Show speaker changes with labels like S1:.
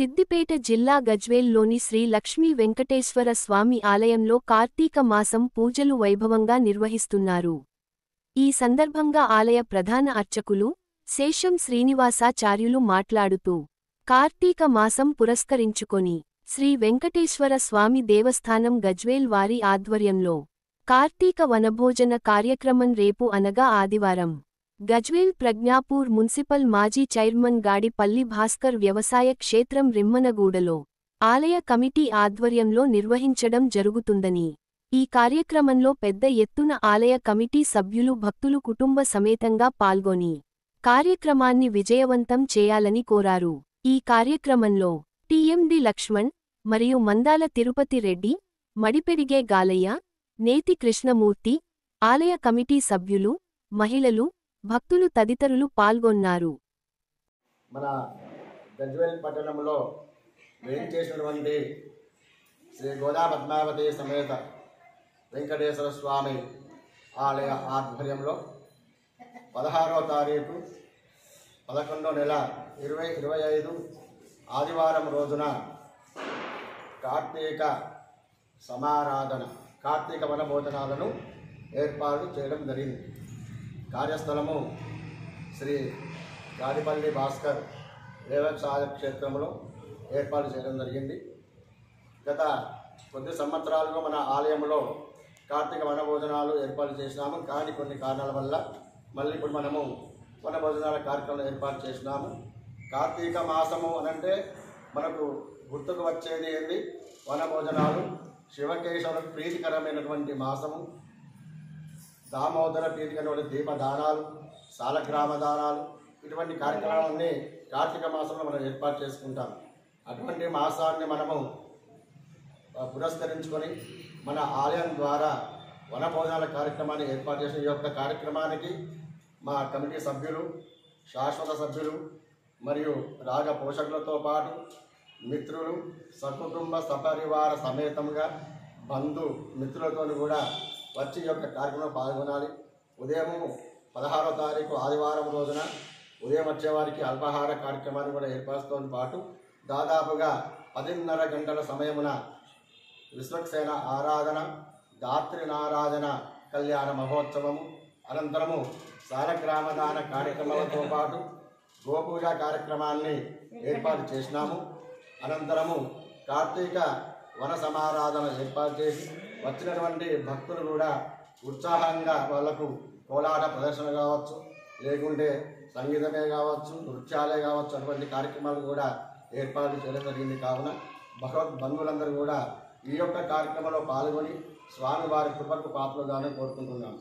S1: సిద్దిపేట జిల్లా గజ్వేల్లోని శ్రీ లక్ష్మీ వెంకటేశ్వర స్వామి ఆలయంలో కార్తీక మాసం పూజలు వైభవంగా నిర్వహిస్తున్నారు. ఈ సందర్భంగా ఆలయ ప్రధాన అర్చకులు శేషం శ్రీనివాసాచార్యులు మాట్లాడుతూ, కార్తీక మాసం పురస్కరించుకొని శ్రీ వెంకటేశ్వర స్వామి దేవస్థానం గజ్వేల్ వారి ఆధ్వర్యంలో కార్తీక వనభోజన కార్యక్రమం రేపు అనగా ఆదివారం గజ్వేల్ ప్రజ్ఞాపూర్ మున్సిపల్ మాజీ చైర్మన్ గాడిపల్లి భాస్కర్ వ్యవసాయ క్షేత్రం రిమ్మనగూడలో ఆలయ కమిటీ ఆధ్వర్యంలో నిర్వహించడం జరుగుతుందని, ఈ కార్యక్రమంలో పెద్ద ఎత్తున ఆలయ కమిటీ సభ్యులు భక్తులు కుటుంబ సమేతంగా పాల్గొని కార్యక్రమాన్ని విజయవంతం చేయాలని కోరారు. ఈ కార్యక్రమంలో టీఎండి లక్ష్మణ్ మరియు మందాల తిరుపతి రెడ్డి, మడిపెడిగే గాలయ్య, నేతి కృష్ణమూర్తి, ఆలయ కమిటీ సభ్యులు, మహిళలు, భక్తులు తదితరులు పాల్గొన్నారు.
S2: మన గజ్వేల్ పట్టణంలో వేయించేసినటువంటి శ్రీ గోదా పద్మావతి సమేత వెంకటేశ్వర స్వామి ఆలయ ఆధ్వర్యంలో 16వ తారీఖు 11వ నెల 2025 ఆదివారం రోజున కార్తీక సమారాధన కార్తీక వనభోజనాలను ఏర్పాటు చేయడం జరిగింది. కార్యస్థలము శ్రీ గాడిపల్లి భాస్కర్ వ్యవసాయ క్షేత్రంలో ఏర్పాటు చేయడం జరిగింది. గత కొద్ది సంవత్సరాలుగా మన ఆలయంలో కార్తీక వనభోజనాలు ఏర్పాటు చేసినాము. కానీ కొన్ని కారణాల వల్ల మళ్ళీ ఇప్పుడు మనము వనభోజనాల కార్యక్రమం ఏర్పాటు చేసినాము. కార్తీక మాసము అనంటే మనకు గుర్తుకు వచ్చేది ఏంది? వనభోజనాలు. శివకేశవులకు ప్రీతికరమైనటువంటి మాసము. దామోదర ప్రీతికరమైన దీపదానాలు, సాలగ్రామ దానాలు, ఇటువంటి కార్యక్రమాలన్నీ కార్తీక మాసంలో మనం ఏర్పాటు చేసుకుంటాం. అటువంటి మాసాన్ని మనము పురస్కరించుకొని మన ఆలయం ద్వారా వనభోజనాల కార్యక్రమాన్ని ఏర్పాటు చేసిన ఈ యొక్క కార్యక్రమానికి మా కమిటీ సభ్యులు, శాశ్వత సభ్యులు మరియు రాజ పోషకులతో పాటు మిత్రులు, సకుటుంబ సపరివార సమేతంగా బంధు మిత్రులతో కూడా వచ్చి ఈ యొక్క కార్యక్రమంలో పాల్గొనాలి. ఉదయం 16వ తారీఖు ఆదివారం రోజున ఉదయం వచ్చేవారికి అల్పాహార కార్యక్రమాన్ని కూడా ఏర్పరుస్తూ పాటు దాదాపుగా 10:30 గంటల సమయమున విశ్వక్సేన ఆరాధన, దాత్రి నారాధన కళ్యాణ మహోత్సవము, అనంతరము సాలగ్రామదాన కార్యక్రమాలతో పాటు గోపూజ కార్యక్రమాన్ని ఏర్పాటు చేసినాము. అనంతరము కార్తీక వన సమారాధన ఏర్పాటు చేసి వచ్చినటువంటి భక్తులు కూడా ఉత్సాహంగా వాళ్లకు కోలాట ప్రదర్శన కావచ్చు, లేకుంటే సంగీతమే కావచ్చు, నృత్యాలే కావచ్చు, అటువంటి కార్యక్రమాలు కూడా ఏర్పాటు చేయడం జరిగింది. కావున భగవద్బంధువులందరూ కూడా ఈ యొక్క కార్యక్రమంలో పాల్గొని స్వామివారి కృపకు పాత్రలుగానే కోరుకుంటున్నాను.